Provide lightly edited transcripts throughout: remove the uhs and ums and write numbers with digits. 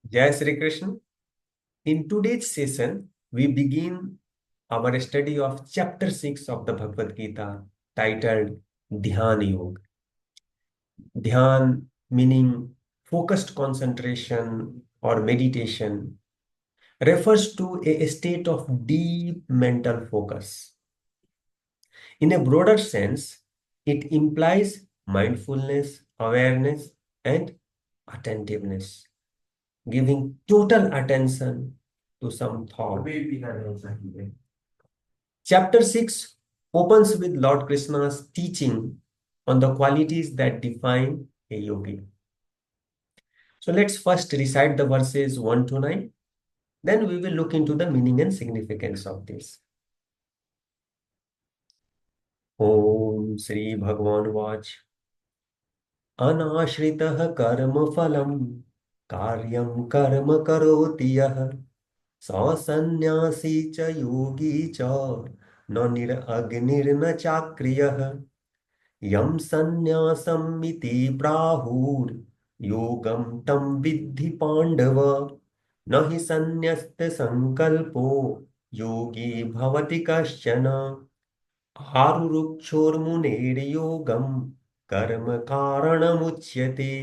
Jai Sri Krishna. In today's session, we begin our study of chapter 6 of the Bhagavad Gita titled Dhyan Yoga. Dhyan meaning focused concentration or meditation refers to a state of deep mental focus. In a broader sense, it implies mindfulness, awareness, and attentiveness, giving total attention to some thought. Chapter 6 opens with Lord Krishna's teaching on the qualities that define a yogi. So let's first recite the verses 1 to 9. Then we will look into the meaning and significance of this. Om Sri Bhagavan Vach अनाश्रितः कर्मफलं कार्यं कर्म करोति यः स सन्न्यासी च योगी च न निरग्निर्न चाक्रियः यं सन्न्यासमिति प्राहुर्योगं तं विद्धि पाण्डव न हि सन्न्यस्तसङ्कल्पो योगी भवति कश्चन आरुरुक्षोर्मुनेर्योगं कर्म कारणमुच्यते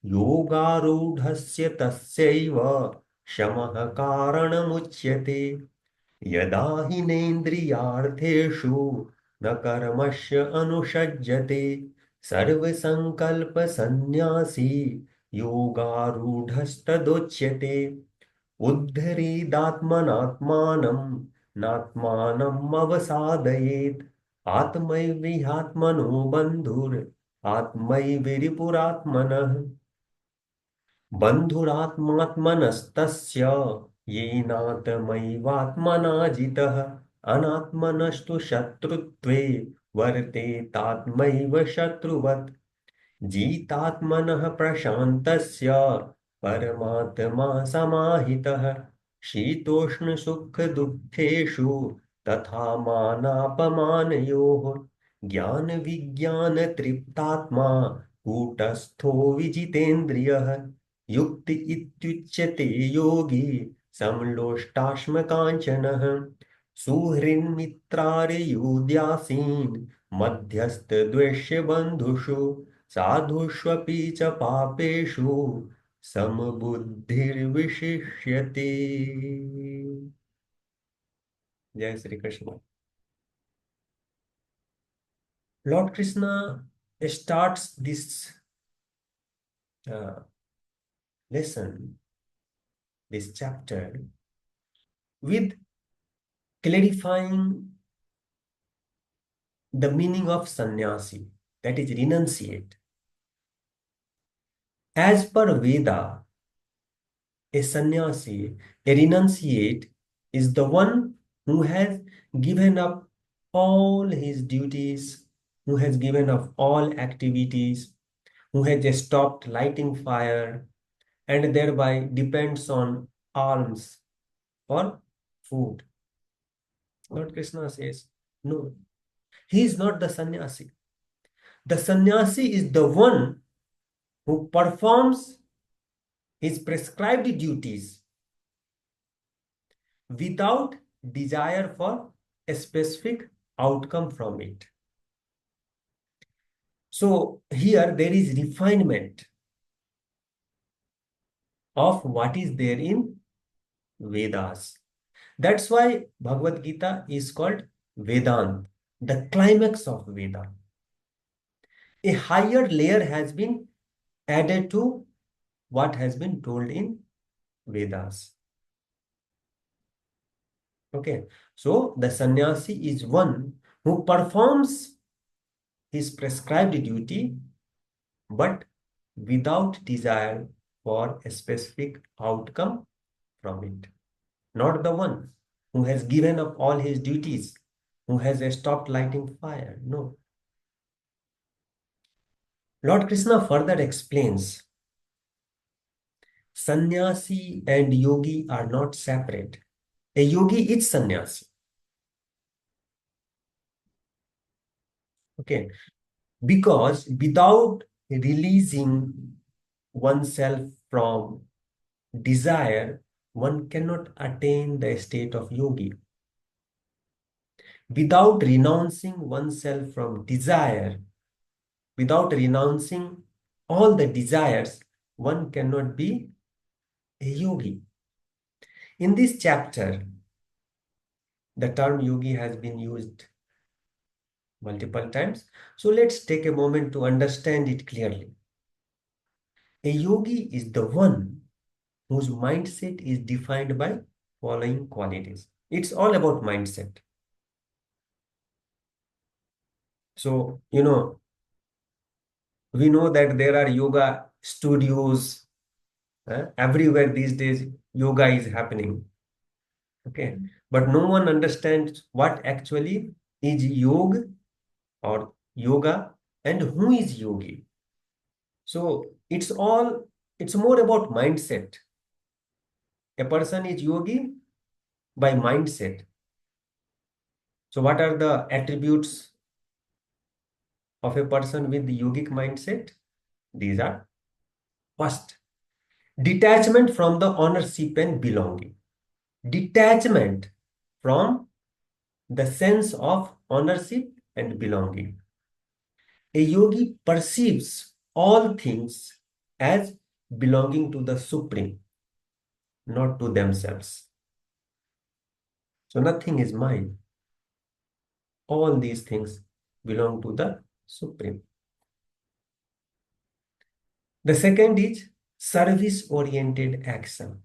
योगारूढस्य तस्यैव शमः कारणमुच्यते यदा हिनेन्द्रियार्थेषु न कर्मस्य अनुषज्यते सर्वसङ्कल्पसन्न्यासी योगारूढस्तदोच्यते उद्धरेदात्मनात्मानं नात्मानम् अवसादयेत् आत्मैविह्यात्मनो बन्धुर् आत्मैविरिपुरात्मनः बन्धुरात्मात्मनस्तस्य येनात्मैवात्मना जितः अनात्मनस्तु शत्रुत्वे वर्तेतात्मैव शत्रुवत् जितात्मनः प्रशान्तस्य परमात्मा समाहितः शीतोष्णसुखदुःखेषु तथा मानापमानयोः ज्ञानविज्ञानतृप्तात्मा कूटस्थो विजितेन्द्रियः युक्ति इत्युच्यते योगी समलोष्टाश्मकाञ्चनः सुहृन्मित्रार्युदासीन् मध्यस्थद्वेष्यबन्धुषु साधुष्वपि च पापेषु समबुद्धिर्विशिष्यते. जय Shri Krishna. Lord Krishna starts this lesson, this chapter, with clarifying the meaning of sannyasi, that is renunciate. As per Veda, a sannyasi, a renunciate, is the one who has given up all his duties, who has given up all activities, who has stopped lighting fire, and thereby depends on alms for food. Lord Krishna says, no, he is not the sannyasi. The sannyasi is the one who performs his prescribed duties without desire for a specific outcome from it. So here there is refinement of what is there in Vedas. That's why Bhagavad Gita is called Vedant, the climax of Veda. A higher layer has been added to what has been told in Vedas. Okay, so the sannyasi is one who performs his prescribed duty but without desire for a specific outcome from it. Not the one who has given up all his duties, who has stopped lighting fire. No. Lord Krishna further explains, sannyasi and yogi are not separate. A yogi is sannyasi. Okay. Because without releasing oneself from desire, one cannot attain the state of yogi. Without renouncing oneself from desire, without renouncing all the desires, one cannot be a yogi. In this chapter, the term yogi has been used multiple times. So let's take a moment to understand it clearly. A yogi is the one whose mindset is defined by following qualities. It's all about mindset. So, we know that there are yoga studios everywhere these days, yoga is happening. Okay. But no one understands what actually is yoga or yoga and who is yogi. So it's more about mindset. A person is yogi by mindset. So what are the attributes of a person with the yogic mindset? These are: first, detachment from the ownership and belonging. Detachment from the sense of ownership and belonging. A yogi perceives all things as belonging to the Supreme, not to themselves. So nothing is mine. All these things belong to the Supreme. The second is service-oriented action.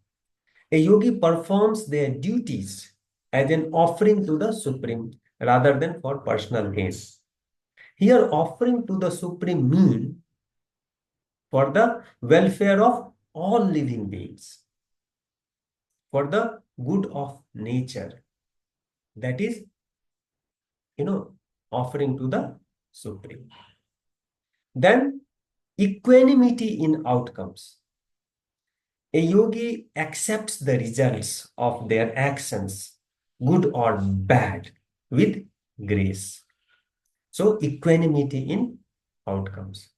A yogi performs their duties as an offering to the Supreme rather than for personal gain. Here, offering to the Supreme means for the welfare of all living beings, for the good of nature. That is, offering to the Supreme. Then, equanimity in outcomes. A yogi accepts the results of their actions, good or bad, with grace. So, equanimity in outcomes.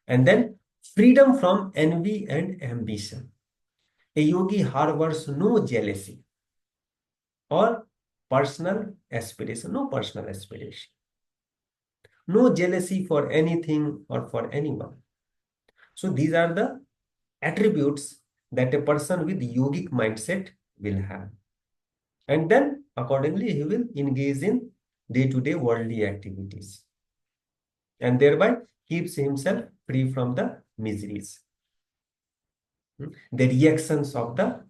And then, freedom from envy and ambition. A yogi harbors no jealousy or personal aspiration, no personal aspiration, no jealousy for anything or for anyone. So, these are the attributes that a person with yogic mindset will have. And then accordingly, he will engage in day-to-day worldly activities and thereby keeps himself free from the miseries, the reactions of the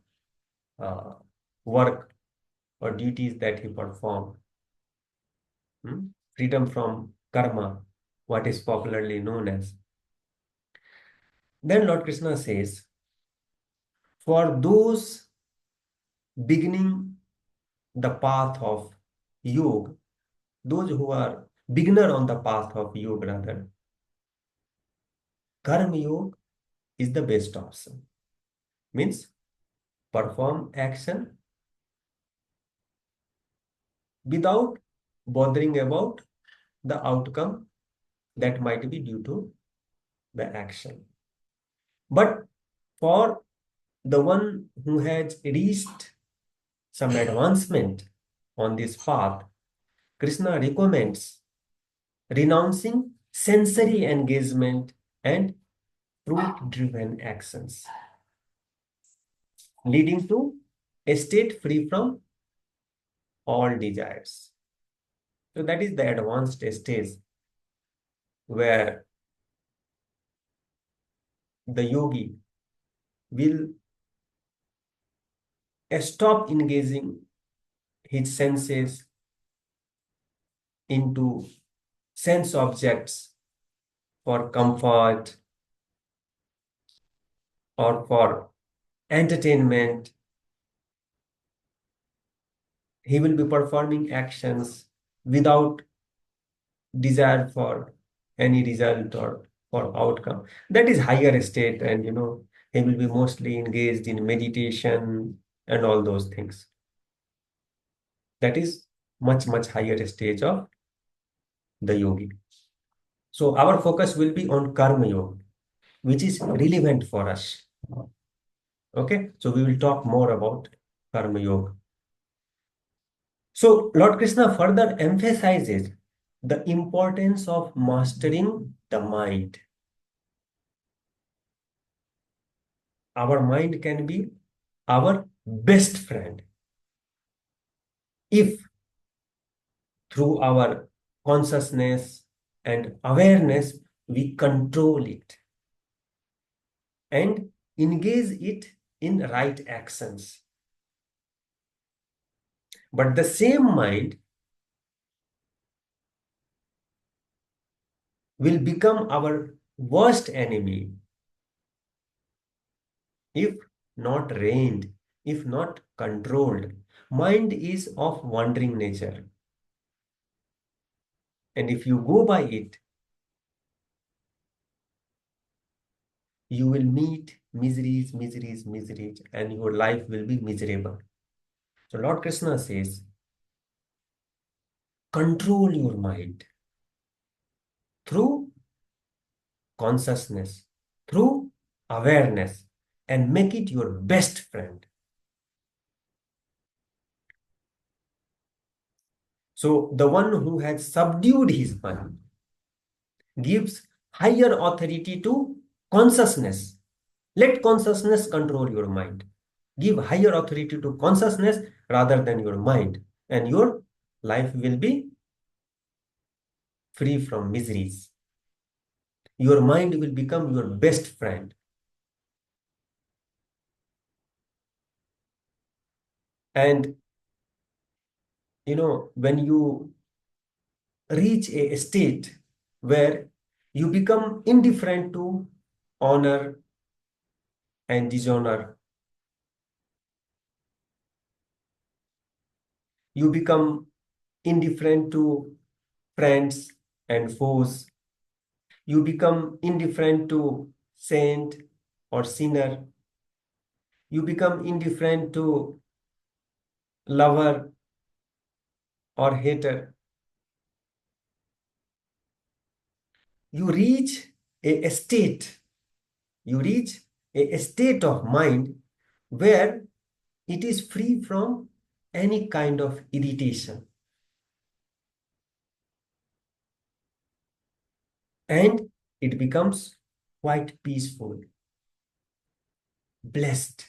uh, work or duties that he performed, freedom from karma, what is popularly known as. Then Lord Krishna says, for those beginning the path of yoga, those who are beginner on the path of yoga rather, karma yoga is the best option. Means perform action without bothering about the outcome that might be due to the action. But for the one who has reached some advancement on this path, Krishna recommends renouncing sensory engagement and fruit-driven actions, leading to a state free from all desires. So that is the advanced stage where the yogi will stop engaging his senses into sense objects for comfort or for entertainment. He will be performing actions without desire for any result or for outcome. That is higher state, and he will be mostly engaged in meditation and all those things. That is much, much higher stage of the yogi. So our focus will be on karma yoga, which is relevant for us. Okay, so we will talk more about Karma Yoga. So Lord Krishna further emphasizes the importance of mastering the mind. Our mind can be our best friend if through our consciousness and awareness we control it and engage it in right actions. But the same mind will become our worst enemy if not reined, if not controlled. Mind is of wandering nature. And if you go by it, you will meet miseries, miseries, miseries, and your life will be miserable. So Lord Krishna says, control your mind through consciousness, through awareness, and make it your best friend. So the one who has subdued his mind gives higher authority to consciousness. Let consciousness control your mind. Give higher authority to consciousness rather than your mind, and your life will be free from miseries. Your mind will become your best friend. And when you reach a state where you become indifferent to honor and dishonor, you become indifferent to friends and foes, you become indifferent to saint or sinner, you become indifferent to lover or hater. You reach a state, you reach a state of mind where it is free from any kind of irritation and it becomes quite peaceful, blessed.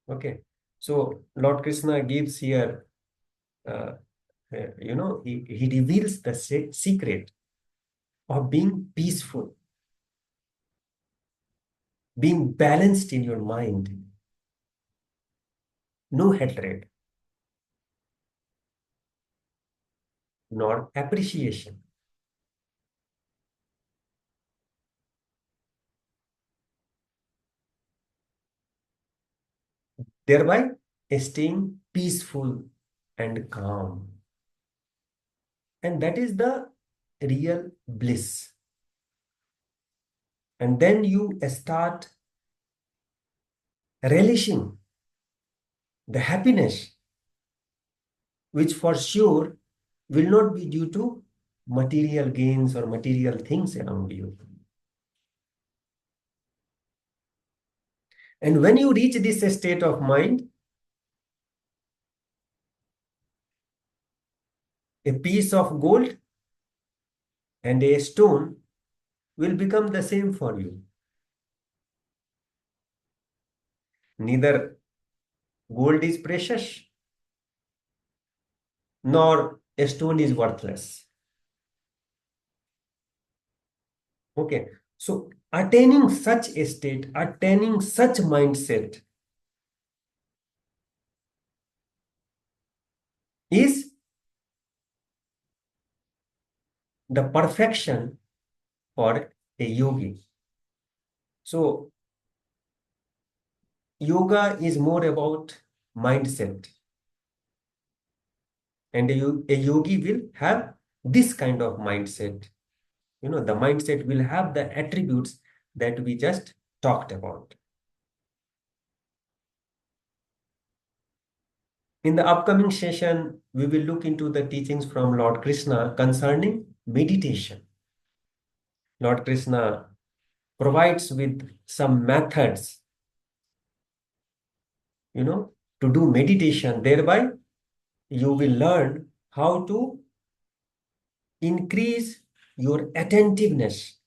Okay, so Lord Krishna gives here, uh, he reveals the secret of being peaceful, being balanced in your mind, no hatred, nor appreciation, thereby staying peaceful and calm. And that is the real bliss. And then you start relishing the happiness, which for sure will not be due to material gains or material things around you. And when you reach this state of mind, a piece of gold and a stone will become the same for you. Neither gold is precious nor a stone is worthless. Okay. So attaining such a state, attaining such mindset is the perfection for a yogi. So yoga is more about mindset. And a yogi will have this kind of mindset. The mindset will have the attributes that we just talked about. In the upcoming session, we will look into the teachings from Lord Krishna concerning meditation. Lord Krishna provides with some methods, to do meditation. Thereby, you will learn how to increase your attentiveness,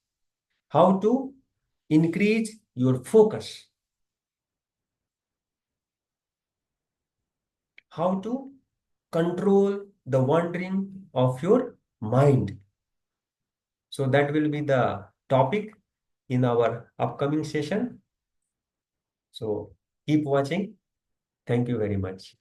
how to increase your focus, how to control the wandering of your mind. So that will be the topic in our upcoming session. So keep watching. Thank you very much.